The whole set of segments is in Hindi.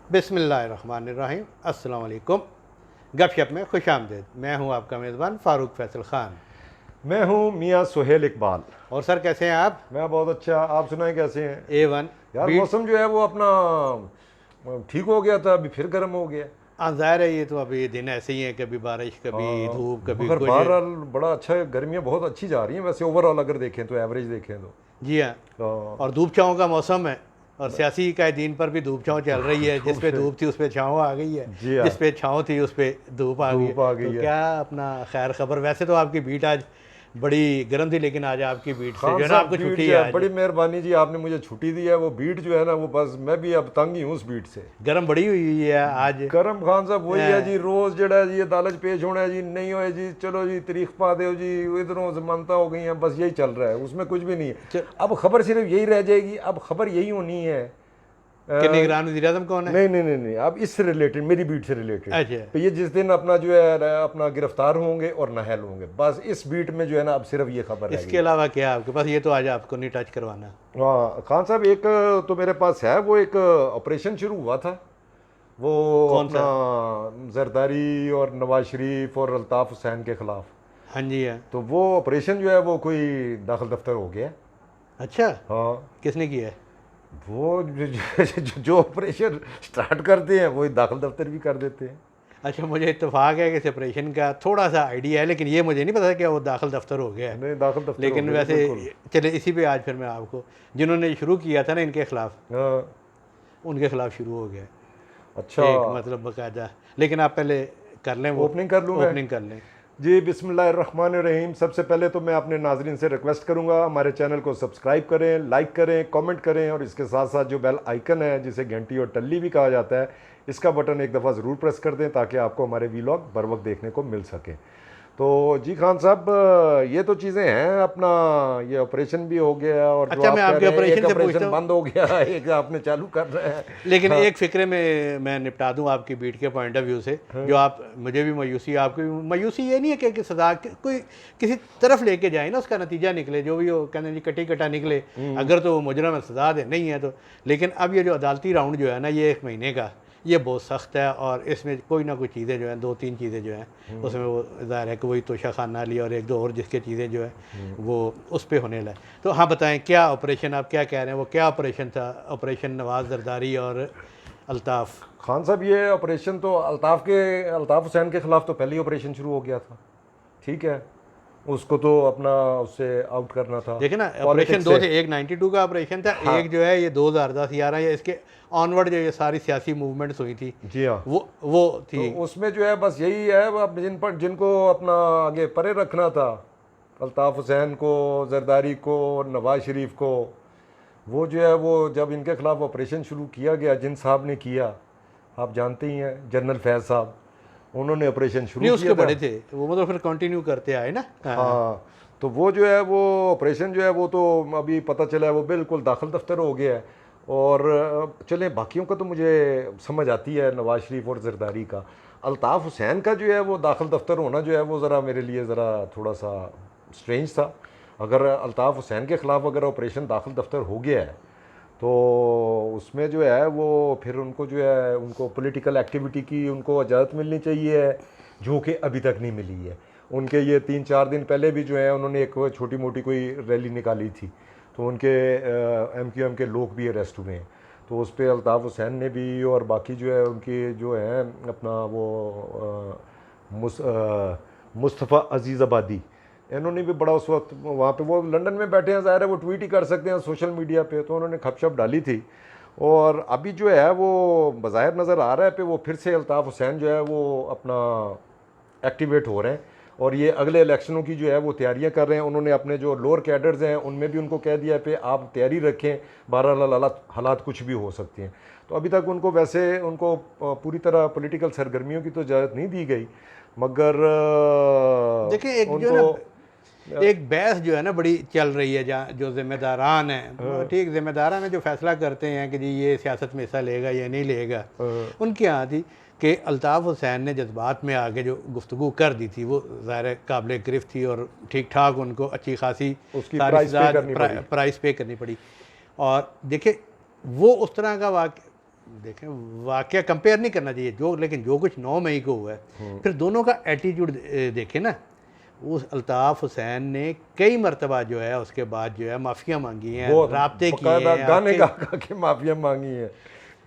बिस्मिल्लाहिर्रहमानिर्रहीम। अस्सलाम वालेकुम। गपशप में खुश आमदीद। मैं हूं आपका मेज़बान फ़ारूक फैसल ख़ान। मैं हूँ मियाँ सुहेल इकबाल। और सर कैसे हैं आप? मैं बहुत अच्छा, आप सुनाएं कैसे हैं? A1 यार बीट। मौसम जो है वो अपना ठीक हो गया था, अभी फिर गर्म हो गया। हाँ ज़ाहिर है, ये तो अभी दिन ऐसे ही हैं, कभी बारिश कभी हाँ, धूप कभी मगर कुछ। बहरहाल बड़ा अच्छा है, गर्मियाँ बहुत अच्छी जा रही हैं वैसे ओवरऑल अगर देखें तो, एवरेज देखें तो। जी हाँ। हाँ, और धूप छाँव का मौसम है, और सियासी कायदीन पर भी धूप छाँव चल रही है। जिस धूप पे से धूप थी उस पे छाँव आ गई है, जी जिस हाँ, पे छाँव थी उस पे धूप आ गई है। धूप आ तो गई है। क्या अपना खैर खबर। वैसे तो आपकी बीट आज बड़ी गर्म थी, लेकिन आज आपकी बीट से जो खान है ना, साहब आपको बीट छुट्टी जो है है, आज। बड़ी मेहरबानी जी, आपने मुझे छुट्टी दी है। वो बीट जो है ना, वो बस मैं भी अब तंग ही हूँ उस बीट से। गर्म बड़ी हुई है आज। करम खान साहब वही है अ, जी, रोज जड़ा जी अदालत पेश होना है जी, नहीं होए जी, चलो जी तारीख पा दो जी, इधरों जमानता हो गई हैं, बस यही चल रहा है, उसमें कुछ भी नहीं है। च- अब खबर सिर्फ यही रह जाएगी, अब खबर यही होनी है। कि निगरान वज़ीर आज़म कौन है? नहीं नहीं नहीं नहीं, अब इससे रिलेटेड, मेरी बीट से रिलेटेड, अच्छा। तो ये जिस दिन अपना जो है अपना गिरफ्तार होंगे और नाहल होंगे, बस इस बीट में जो है ना अब सिर्फ ये खबर रह इसके गई। अलावा क्या आपके पास? ये तो आज आपको नहीं टच करवाना। हाँ खान साहब, एक तो मेरे पास है, वो एक ऑपरेशन शुरू हुआ था, वो कौन अपना सा? जरदारी और नवाज शरीफ और अल्ताफ़ हुसैन के खिलाफ। हाँ जी है। तो वो ऑपरेशन जो है वो कोई दाखिल दफ्तर हो गया। अच्छा। हाँ, किसने किया है? वो जो ऑपरेशन स्टार्ट करते हैं वही दाखिल दफ्तर भी कर देते हैं। अच्छा, मुझे इत्तेफाक है कि सेपरेशन का थोड़ा सा आइडिया है, लेकिन ये मुझे नहीं पता कि वो दाखिल दफ्तर हो गया है। नहीं, दाखिल दफ्तर हो लेकिन गए जी, वैसे बिल्कुल। चले, इसी पे आज फिर मैं आपको, जिन्होंने शुरू किया था ना इनके खिलाफ, हाँ, उनके खिलाफ शुरू हो गया अच्छा, है। एक मतलब बाकायदा। लेकिन आप पहले कर लें, वो ओपनिंग कर लूँ मैं? ओपनिंग कर लें। जी बिस्मिल्लाहिर्रहमानिर्रहीम। सबसे पहले तो मैं अपने नाजरीन से रिक्वेस्ट करूंगा, हमारे चैनल को सब्सक्राइब करें, लाइक करें, कमेंट करें, और इसके साथ साथ जो बेल आइकन है, जिसे घंटी और टल्ली भी कहा जाता है, इसका बटन एक दफ़ा ज़रूर प्रेस कर दें ताकि आपको हमारे वीलॉग बर वक्त देखने को मिल सके। तो जी खान साहब, ये तो चीज़ें हैं अपना, ये ऑपरेशन भी हो गया, और जो अच्छा, मैं आप कह आपके रहे हैं एक ऑपरेशन से पूछता ऑपरेशन हूँ, बंद हो गया एक आपने चालू कर रहे हैं। लेकिन हाँ, एक फ़िक्रे में मैं निपटा दूं आपकी बीट के पॉइंट ऑफ व्यू से। जो आप, मुझे भी मायूसी, आपकी भी मायूसी ये नहीं है कि सजा कोई किसी तरफ लेके जाए ना, उसका नतीजा निकले जो भी हो, कहते हैं जी कटी कटा निकले। अगर तो वो मुजरम है सजा दे, नहीं है तो। लेकिन अब ये जो अदालती राउंड जो है ना, ये 1 महीने का, ये बहुत सख्त है, और इसमें कोई ना कोई चीज़ें जो हैं, 2-3 चीज़ें जो हैं उसमें, वो ज़ाहिर है कि वही तोशा खाना ली और 1-2 और जिसके चीज़ें जो है वो उस पर होने लगे। तो हाँ बताएं, क्या ऑपरेशन, आप क्या कह रहे हैं, वो क्या ऑपरेशन था? ऑपरेशन नवाज जरदारी और अल्ताफ़। खान साहब, ये ऑपरेशन तो अल्ताफ़ हुसैन के ख़िलाफ़ तो पहले ही ऑपरेशन शुरू हो गया था, ठीक है, उसको तो अपना उससे आउट करना था देखिए ना, ऑपरेशन पॉलिटिक्स 2 से। थे। एक 92 का ऑपरेशन था, हाँ एक जो है ये 2010-11 या इसके ऑनवर्ड जो ये सारी सियासी मूवमेंट्स हुई थी, जी हाँ, वो तो थी। उसमें जो है बस यही है, वो अब जिनको अपना आगे परे रखना था, अल्ताफ़ हुसैन को, जरदारी को, नवाज शरीफ को, वो जो है वो जब इनके खिलाफ ऑपरेशन शुरू किया गया, जिन साहब ने किया आप जानते ही हैं, जनरल फैज़ साहब, उन्होंने ऑपरेशन शुरू नहीं, किया उसके था। बड़े थे वो, मतलब फिर कंटिन्यू करते आए ना। हाँ। हाँ, तो वो जो है वो ऑपरेशन जो है वो तो अभी पता चला है वो बिल्कुल दाखिल दफ्तर हो गया है। और चले बाकियों का तो मुझे समझ आती है, नवाज शरीफ और जरदारी का। अल्ताफ़ हुसैन का जो है वो दाखिल दफ्तर होना जो है वो ज़रा मेरे लिए ज़रा थोड़ा सा स्ट्रेंज था। अगर अल्ताफ़ हुसैन के ख़िलाफ़ अगर ऑपरेशन दाखिल दफ्तर हो गया है तो उसमें जो है वो फिर उनको जो है, उनको पॉलिटिकल एक्टिविटी की उनको इजाज़त मिलनी चाहिए है, जो कि अभी तक नहीं मिली है। उनके ये 3-4 दिन पहले भी जो है उन्होंने एक छोटी मोटी कोई रैली निकाली थी, तो उनके MQM के लोग भी अरेस्ट हुए हैं। तो उस पर अल्ताफ़ हुसैन ने भी और बाकी जो है उनके जो हैं अपना वो मुस्तफ़ा अजीज़ आबादी, इन्होंने भी बड़ा उस वक्त वहाँ पे, वो लंदन में बैठे हैं, ज़ाहिर है वो ट्वीट ही कर सकते हैं सोशल मीडिया पे, तो उन्होंने खपशप डाली थी। और अभी जो है वो बज़ाहिर नज़र आ रहा है पे वो फिर से अल्ताफ़ हुसैन जो है वो अपना एक्टिवेट हो रहे हैं, और ये अगले इलेक्शनों की जो है वो तैयारियां कर रहे हैं। उन्होंने अपने जो लोअर कैडर्स हैं उनमें भी उनको कह दिया है पे आप तैयारी रखें, बहरहाल हालात कुछ भी हो सकती हैं। तो अभी तक उनको वैसे उनको पूरी तरह पॉलिटिकल सरगर्मियों की तो इजाज़त नहीं दी गई, मगर देखिए, एक जो उनको ना, एक बहस जो है ना बड़ी चल रही है, जहाँ जो जिम्मेदारान हैं, ठीक, जिम्मेदारान हैं जो फैसला करते हैं कि जी ये सियासत में हिस्सा लेगा या नहीं लेगा, उनकी यहाँ थी कि अल्ताफ़ हुसैन ने जज्बात में आके जो गुफ्तगू कर दी थी, वो ज़ाहिर काबिल गिरफ्त थी, और ठीक ठाक उनको अच्छी खासी उसकी सारी प्राइस पे करनी पड़ी। प्राइस पे करनी पड़ी। और देखिए, वो उस तरह का देखें वाकया कंपेयर नहीं करना चाहिए जो, लेकिन जो कुछ 9 मई को हुआ है, फिर दोनों का एटीट्यूड देखें ना। उस अल्ताफ़ हुसैन ने कई मरतबा जो है उसके बाद जो है माफ़िया मांगी हैं, राब्ते किए हैं, गाने गा के माफिया मांगी है।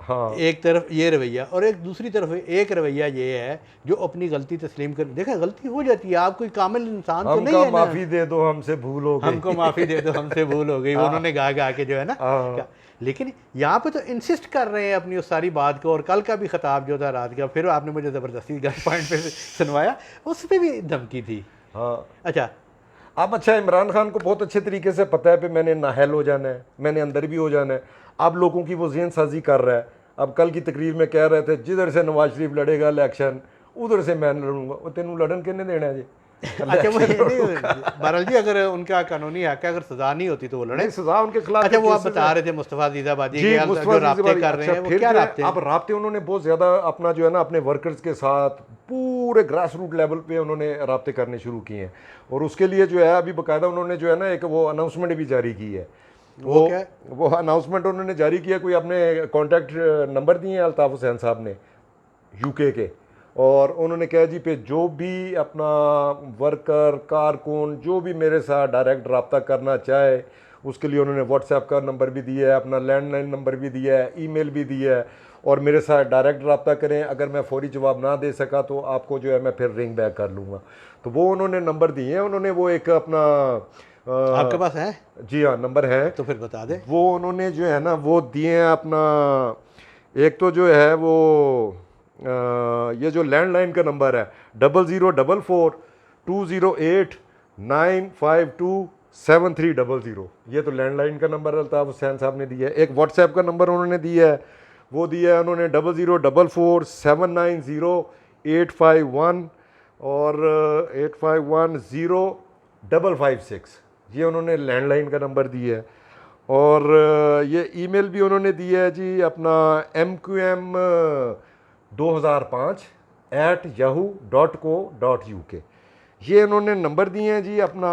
हाँ, एक तरफ ये रवैया, और एक दूसरी तरफ एक रवैया ये है जो अपनी गलती तस्लीम कर, देखा गलती हो जाती है, आप कोई कामिल इंसान तो नहीं है ना। माफी दे दो हमसे भूल हो गई, हमको माफ़ी दे दो हमसे भूल हो गई, उन्होंने गा गा के जो है ना क्या। लेकिन यहाँ पे तो इंसिस्ट कर रहे हैं अपनी उस सारी बात को, और कल का भी खिताब जो था रात का, फिर आपने मुझे ज़बरदस्ती गन पॉइंट पे सुनवाया, उस पर भी धमकी थी। हाँ अच्छा, अब अच्छा, इमरान खान को बहुत अच्छे तरीके से पता है कि मैंने नाहल हो जाना है, मैंने अंदर भी हो जाना है। अब लोगों की वो ज़हन साजी कर रहा है। अब कल की तकरीर में कह रहे थे जिधर से नवाज शरीफ लड़ेगा इलेक्शन उधर से मैं लड़ूंगा। वो तेनू लड़न किन्ने देना है जी? अच्छा वो बहरहाल जी, अगर उनका कानूनी हक है, अगर सजा नहीं होती तो वो लड़े। सजा उनके खिलाफ। अच्छा, वो आप बता रहे थे मुस्तफ़ा ज़ीज़ाबादी के जो राब्ते कर रहे हैं, वो क्या राब्ते? अब राब्ते उन्होंने बहुत ज़्यादा अपना जो है ना अपने वर्कर्स के साथ पूरे ग्रास रूट लेवल पे उन्होंने राब्ते करने शुरू किए हैं, और उसके लिए जो है अभी बाकायदा उन्होंने जो है ना एक वो अनाउंसमेंट भी जारी की है। वो अनाउंसमेंट उन्होंने जारी किया, कोई अपने कॉन्टैक्ट नंबर दिए हैं अल्ताफ़ हुसैन साहब ने यूके के, और उन्होंने कहा जी पे जो भी अपना वर्कर कारकुन जो भी मेरे साथ डायरेक्ट रब्ता करना चाहे उसके लिए उन्होंने व्हाट्सएप का नंबर भी दिया है, अपना लैंडलाइन नंबर भी दिया है, ईमेल भी दिया है, और मेरे साथ डायरेक्ट रब्ता करें। अगर मैं फौरी जवाब ना दे सका तो आपको जो है मैं फिर रिंग बैक कर लूँगा। तो वो उन्होंने नंबर दिए हैं, उन्होंने वो एक अपना आपके पास है? जी हाँ, नंबर है, तो फिर बता दें। वो उन्होंने जो है ना वो दिए हैं अपना, एक तो जो है वो ये जो लैंडलाइन का नंबर है 0044-208-952-7300, ये तो लैंडलाइन का नंबर अल्ताफ़ हुसैन साहब ने दिया है। एक व्हाट्सएप का नंबर उन्होंने दिया है, वो दिया है उन्होंने 0044-790-851 और 851-0556, ये उन्होंने लैंडलाइन का नंबर दिया है। और ये ईमेल भी उन्होंने दिया है जी अपना mqm2005@yahoo.co.uk, ये उन्होंने नंबर दिए हैं जी अपना,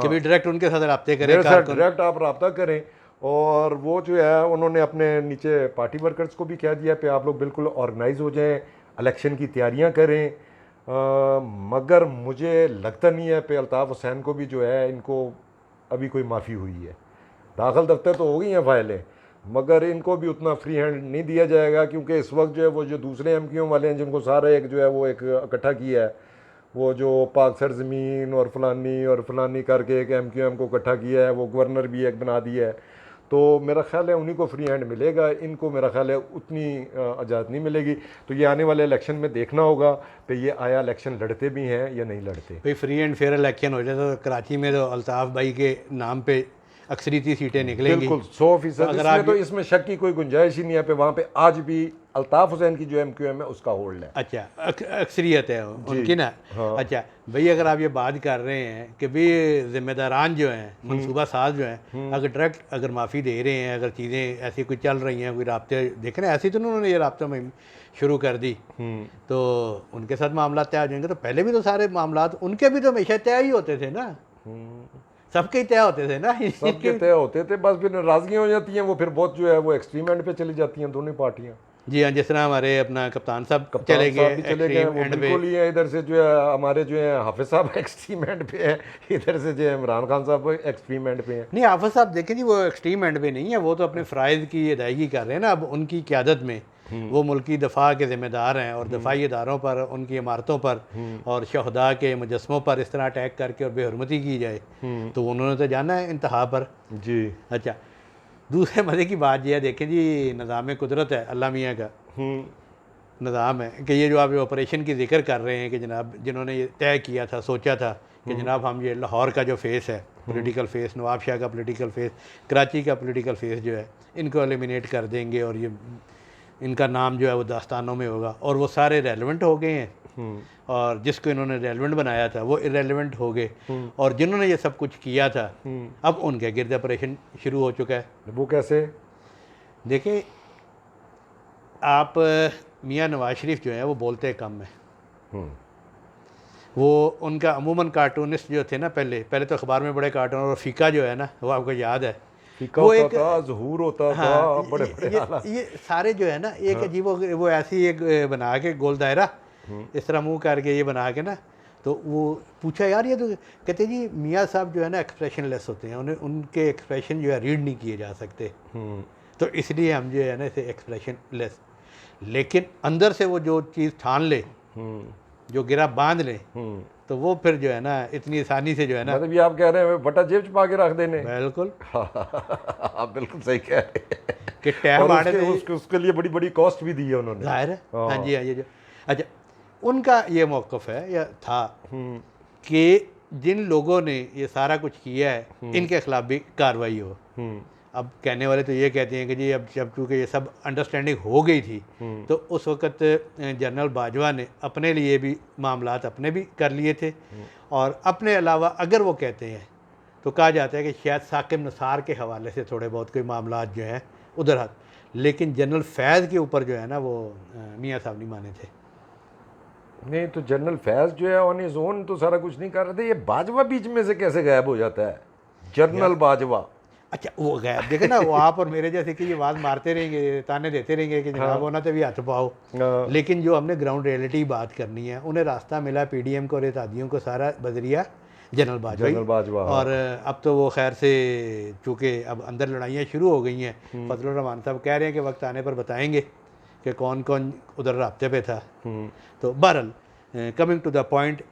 कभी डायरेक्ट उनके साथ रब्ते करें, मेरे साथ डायरेक्ट आप रब्ता करें। और वो जो है उन्होंने अपने नीचे पार्टी वर्कर्स को भी कह दिया कि आप लोग बिल्कुल ऑर्गेनाइज हो जाएं, इलेक्शन की तैयारियां करें। मगर मुझे लगता नहीं है कि अल्ताफ़ हुसैन को भी जो है इनको अभी कोई माफ़ी हुई है। दाखिल दफ्तर तो हो गई हैं फाइलें, मगर इनको भी उतना फ्री हैंड नहीं दिया जाएगा, क्योंकि इस वक्त जो है वो जो दूसरे MQM वाले हैं जिनको सारा एक जो है वो एक इकट्ठा किया है, वो जो पाक सरजमीन और फलानी करके एक MQM को इकट्ठा किया है, वो गवर्नर भी एक बना दिया है, तो मेरा ख्याल है उन्हीं को फ्री हैंड मिलेगा, इनको मेरा ख्याल है उतनी इजाज़त नहीं मिलेगी। तो ये आने वाले इलेक्शन में देखना होगा कि ये आया इलेक्शन लड़ते भी हैं या नहीं लड़ते। भाई फ्री एंड फेयर इलेक्शन हो जाए तो कराची में तो अल्ताफ़ भाई के नाम पे अक्सरियती सीटें निकलेंगी, बिल्कुल 100%। तो इसमें शक की कोई गुंजाइश ही नहीं है पे वहाँ पे आज भी अल्ताफ़ हुसैन की जो MQM है उसका होल्ड है। अच्छा, अक्सरियत है उनकी ना। हाँ। अच्छा भाई, अगर आप ये बात कर रहे हैं कि भाई ज़िम्मेदारान जो हैं, मनसूबा साज जो हैं, अगर डायरेक्ट अगर माफ़ी दे रहे हैं, अगर चीज़ें ऐसी कोई चल रही हैं, कोई राब्ते देख रहे हैं, ऐसी तो उन्होंने ये राब्ता में शुरू कर दी तो उनके साथ मामला तय हो जाएंगे। तो पहले भी तो सारे मामला उनके भी तो हमेशा तय ही होते थे ना, सबके ही तय होते थे ना, सबके तय होते थे, बस फिर नाराज़गियाँ हो जाती हैं, वो फिर बहुत जो है वो एक्सट्रीम एंड पे चली जाती हैं दोनों पार्टियाँ। जी हाँ, जिस तरह हमारे अपना कप्तान साहब चले गए वो बिल्कुल ही है, इधर से जो है हमारे जो है हाफिज साहब एक्सट्रीम एंड पे है, इधर से जो है इमरान खान साहब एक्सट्रीम एंड पे है। नहीं, हाफिज साहब देखें जी वो एक्सट्रीम एंड पे नहीं है, वो तो अपने फ़राइज़ की अदायगी कर रहे हैं ना। अब उनकी क़यादत में वो मुल्की दफा के ज़िम्मेदार हैं, और दफाई इदारों पर, उनकी इमारतों पर और शहदा के मुजस्मों पर इस तरह अटैक करके और बेहरमती की जाए तो उन्होंने तो जाना है इंतहा पर जी। अच्छा, दूसरे मज़े की बात यह है, देखें जी निज़ाम कुदरत है अल्लाह मियाँ का निज़ाम है कि ये जो आप ऑपरेशन की जिक्र कर रहे हैं कि जनाब जिन्होंने ये तय किया था, सोचा था कि जनाब हम ये लाहौर का जो फेस है पॉलिटिकल फेस, नवाब शाह का पॉलिटिकल फेस, कराची का पॉलिटिकल फेस जो है, इनको एलिमिनेट कर देंगे और ये इनका नाम जो है वो दास्तानों में होगा, और वो सारे रेलेवेंट हो गए हैं, और जिसको इन्होंने रेलेवेंट बनाया था वो इरेलेवेंट हो गए, और जिन्होंने ये सब कुछ किया था अब उनके गिर्द ऑपरेशन शुरू हो चुका है। वो कैसे? देखिए, आप मियाँ नवाज शरीफ जो है वो बोलते कम है। वो उनका अमूमन कार्टूनिस्ट जो थे ना, पहले तो अखबार में बड़े कार्टून, और फ़ीका जो है ना वो आपको याद है फीका वो होता एक था, ज़हूर होता था, हाँ, बड़े बड़े हालात। ये सारे जो है ना एक अजीब वो ऐसी एक बना के गोल दायरा इस तरह मुंह करके ये बना के ना, तो वो पूछा यार ये तो कहते जी मियाँ साहब जो है ना एक्सप्रेशन लेस होते हैं, उन्हें उनके एक्सप्रेशन जो है रीड नहीं किए जा सकते, तो इसलिए हम जो है ना इसे एक्सप्रेशन लेस, लेकिन अंदर से वो जो चीज़ ठान ले, जो गिरा बांध ले, तो वो फिर जो है ना इतनी आसानी से जो है ना, मतलब ये आप कह रहे हैं बटा जेब छुपा के रख देने। बिल्कुल आप बिल्कुल सही कह रहे हैं। कि टैब और आने उसके लिए बड़ी बड़ी कॉस्ट भी दी है उन्होंने। जाहिर है। हाँ जी, हाँ ये जो अच्छा उनका ये मौक़िफ़ है या था कि जिन लोगों ने ये सारा कुछ किया है इनके खिलाफ भी कार्रवाई हो। अब कहने वाले तो ये कहते हैं कि जी अब जब चूँकि ये सब अंडरस्टैंडिंग हो गई थी तो उस वक़्त जनरल बाजवा ने अपने लिए भी मामलात अपने भी कर लिए थे, और अपने अलावा अगर वो कहते हैं तो कहा जाता है कि शायद साकिब नसार के हवाले से थोड़े बहुत कोई मामलात जो हैं उधर हाथ, लेकिन जनरल फैज़ के ऊपर जो है ना वो मियाँ साहब नहीं माने थे। नहीं तो जनरल फैज़ जो है ऑन हिज ओन तो सारा कुछ नहीं कर रहे थे, ये बाजवा बीच में से कैसे गायब हो जाता है? जनरल बाजवा अच्छा वो गायब देखे ना, वो आप और मेरे जैसे कि ये आवाज़ मारते रहेंगे, ताने देते रहेंगे कि जनाब होना तो भी हाथ पाओ, लेकिन जो हमने ग्राउंड रियलिटी बात करनी है, उन्हें रास्ता मिला पीडीएम को और इत्यादियों को सारा बजरिया जनरल बाजवा। और अब तो वो खैर से चूँकि अब अंदर लड़ाइयाँ शुरू हो गई हैं, फजलुर रहमान साहब कह रहे हैं कि वक्त आने पर बताएंगे कि कौन कौन उधर राब्ते पे था। तो बहरहाल कमिंग टू द पॉइंट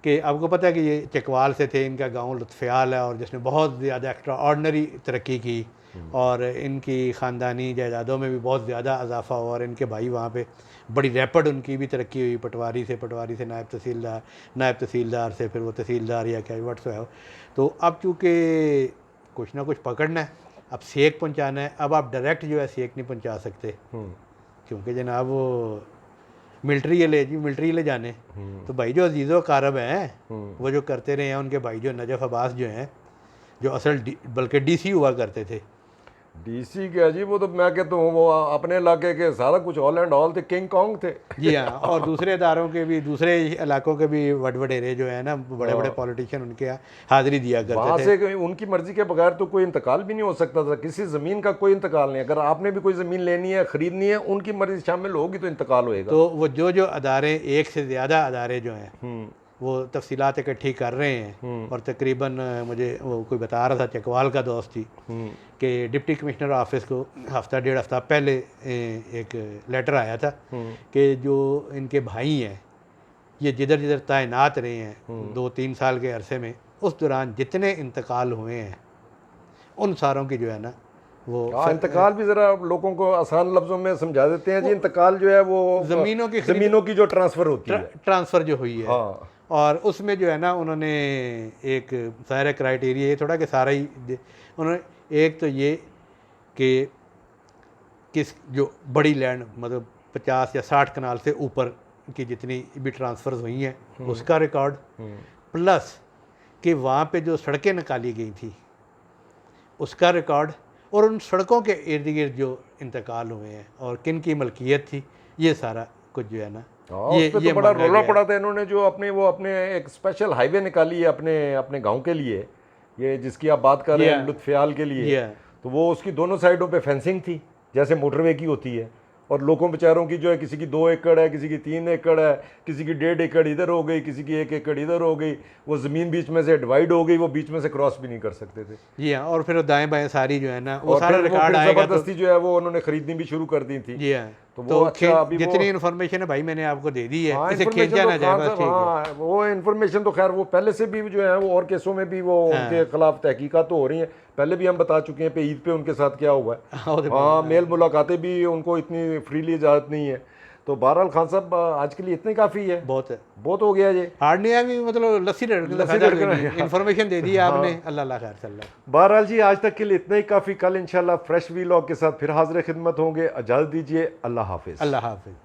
कि आपको पता है कि ये चकवाल से थे, इनका गांव लुत्फ़याल है और जिसने बहुत ज़्यादा एक्स्ट्रा ऑर्डनरी तरक्की की, और इनकी ख़ानदानी जायदादों में भी बहुत ज़्यादा इजाफा हुआ, और इनके भाई वहाँ पे बड़ी रैपिड उनकी भी तरक्की हुई, पटवारी से नायब तहसीलदार से फिर वो तहसीलदार या क्या व्हाट्स है। तो अब चूँकि कुछ ना कुछ पकड़ना है, अब सेक पहुँचाना है, अब आप डायरेक्ट जो है सेक नहीं पहुँचा सकते क्योंकि जनाब वो मिलिट्री ले जाने, तो भाई जो अजीज़ो कारब हैं वो जो करते रहे हैं, उनके भाई जो नजफ़ अब्बास जो हैं जो असल बल्कि डीसी हुआ करते थे। डीसी क्या जी, वो तो मैं कहता हूँ वो अपने इलाके के सारा कुछ ऑल एंड ऑल थे, किंग कॉन्ग थे। जी हाँ, और दूसरे इदारों के भी दूसरे इलाकों के भी वडेरे जो है ना बड़े बड़े पॉलिटिशियन उनके यहाँ हाजिरी दिया करते वहाँ थे। से उनकी मर्जी के बगैर तो कोई इंतकाल भी नहीं हो सकता था, किसी ज़मीन का कोई इंतकाल नहीं। अगर आपने भी कोई ज़मीन लेनी है ख़रीदनी है, उनकी मर्जी शामिल होगी तो इंतकाल होएगा। तो वो जो अदारे, एक से ज़्यादा अदारे जो हैं वो तफसीलात इकट्ठी कर रहे हैं, और तकरीबन मुझे वो कोई बता रहा था, चकवाल का दोस्त थी, कि डिप्टी कमिश्नर ऑफिस को हफ्ता डेढ़ हफ्ता पहले एक लेटर आया था कि जो इनके भाई हैं ये जिधर जिधर तैनात रहे हैं 2-3 साल के अरसे में, उस दौरान जितने इंतकाल हुए हैं उन सारों की जो है ना वो इंतकाल भी ज़रा लोगों को आसान लफ्ज़ों में समझा देते हैं जी। इंतकाल जो है वो ज़मीनों की जो ट्रांसफ़र होती है, ट्रांसफ़र जो हुई है। हाँ। और उसमें जो है ना उन्होंने एक सारा क्राइटेरिया ये थोड़ा कि सारा ही उन्होंने, एक तो ये कि किस जो बड़ी लैंड मतलब 50 या 60 कनाल से ऊपर की जितनी भी ट्रांसफ़र्स हुई हैं उसका रिकॉर्ड, प्लस कि वहाँ पे जो सड़कें निकाली गई थी उसका रिकॉर्ड, और उन सड़कों के इर्द गिर्द जो इंतकाल हुए हैं और किन की मलकियत थी, ये सारा कुछ जो है ना ये तो बड़ा रोला पड़ा था। इन्होंने जो अपने एक स्पेशल हाईवे निकाली है अपने गांव के लिए, ये जिसकी आप बात कर रहे हैं लुत्फ़याल के लिए, तो वो उसकी दोनों साइडों पे फेंसिंग थी जैसे मोटरवे की होती है, और लोगों बेचारों की जो है किसी की 2 एकड़ है, किसी की 3 एकड़ है, किसी की 1.5 एकड़ इधर हो गई, किसी की 1 एकड़ इधर हो गई, वो ज़मीन बीच में से डिवाइड हो गई, वो बीच में से क्रॉस भी नहीं कर सकते थे। जी हाँ, और फिर दाएं बाएं सारी जो है ना वो सारा रिकॉर्ड आएगा, ज़बरदस्ती जो है वो उन्होंने खरीदनी भी शुरू कर दी थी। जी हाँ, तो वो अच्छा अभी जितनी इन्फॉर्मेशन है भाई मैंने आपको दे दी है, इसे खींचा ना जाए बस, ठीक है। हाँ, वो इन्फॉर्मेशन तो खैर वो पहले से भी जो है वो और केसों में भी वो उनके खिलाफ तहकीकात तो हो रही हैं, पहले भी हम बता चुके हैं पे ईद पे उनके साथ क्या हुआ है। हाँ, मेल मुलाकातें भी उनको इतनी फ्रीली इजाज़त नहीं है। तो बहरहाल खान साहब आज के लिए इतने काफ़ी है, बहुत हो गया ये हार्ड नहीं है भी, मतलब लस्सी इन्फॉर्मेशन दे दी आपने। अल्लाह खैर चल रहा। बहरहाल जी आज तक के लिए इतना ही काफ़ी। कल इंशाल्लाह फ्रेश वीलॉग के साथ फिर हाजिर खिदमत होंगे। इजाज़त दीजिए, अल्लाह हाफिज़। अल्लाह हाफिज़।